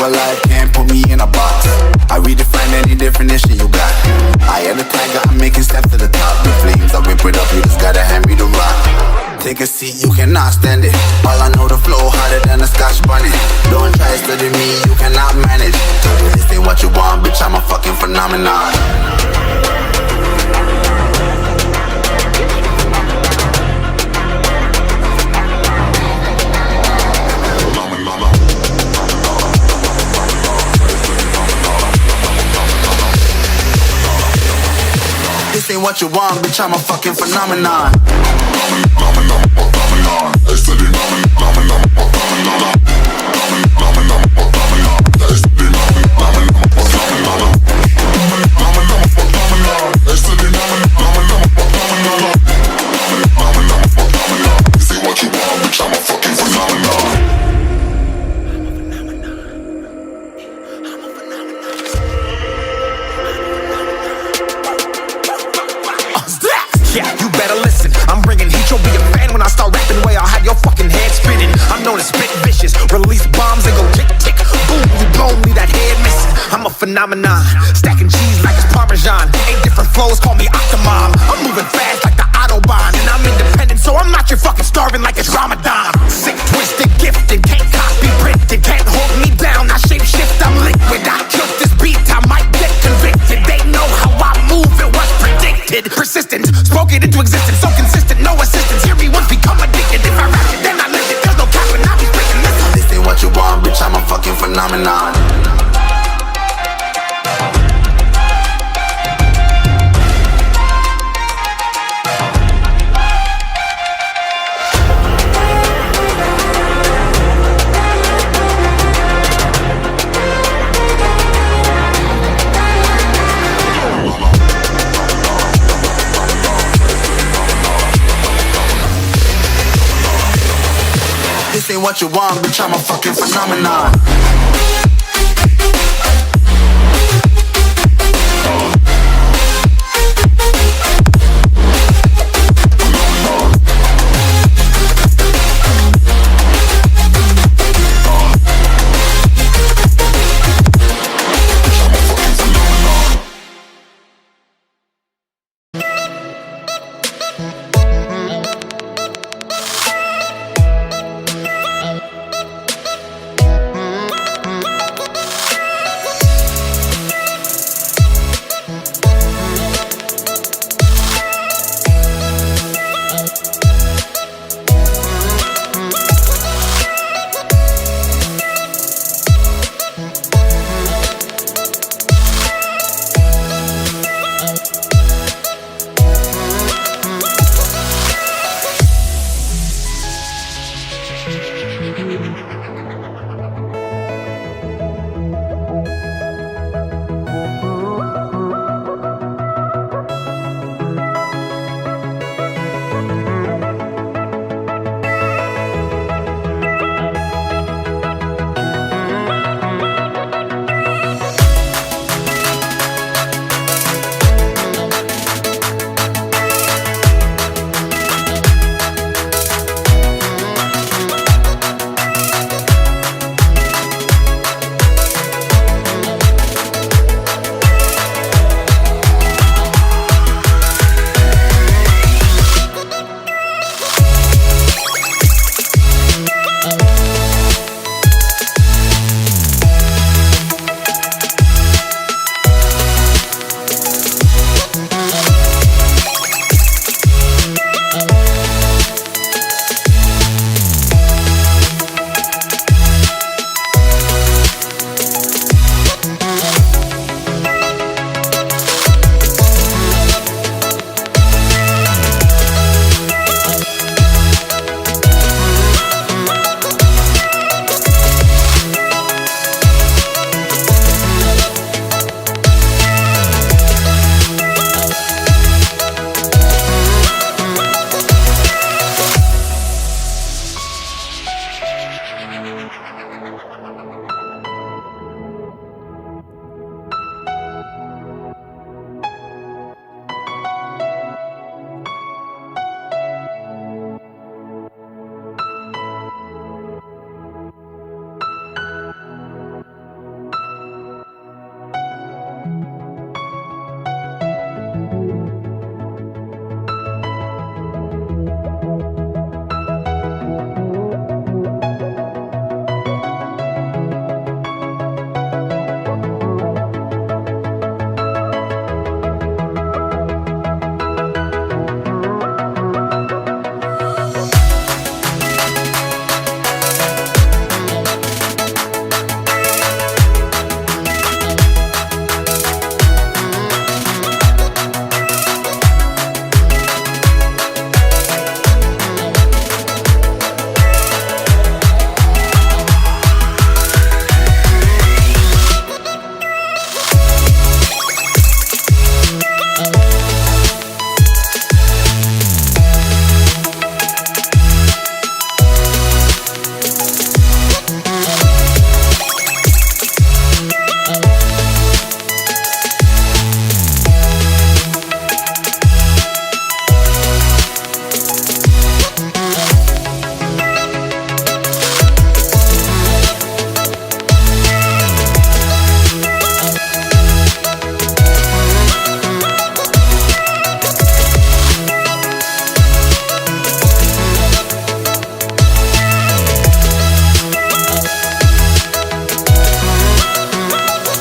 alive, can't put me in a box. I redefine any definition you got. I am the tiger, I'm making steps to the top. The flames, I whip it up, you just gotta hand me the rock. Take a seat, you cannot stand it. All I know, the flow harder than a Scotch bunny. Don't try study me, you cannot manage. This ain't what you want, bitch, I'm a fucking phenomenon. This ain't what you want, bitch, I'm a fucking phenomenon. Yeah, you better listen. I'm bringing heat, you'll be a fan when I start rapping. Way I'll have your fucking head spinning. I'm known as spit vicious, release bombs and go tick tick boom. You blown me that head missing. I'm a phenomenon, stacking cheese like it's Parmesan. 8 different flows, call me Octomom. I'm moving fast like the Autobahn, and I'm independent, so I'm not your fucking starving like it's Ramadan. Sick, twisted, gifted, can't copy, printed, can't hold me down. I shape shift, I'm liquid. I killed this beat, I might get convicted. They know how I move, it was predicted. Persistent, spoke it into existence, so consistent, no assistance. Hear me once, become addicted. If I rap it, then I live it. There's no cap when I be breaking this. This ain't what you want, bitch, I'm a fucking phenomenon. This ain't what you want, bitch, I'm a fucking phenomenon.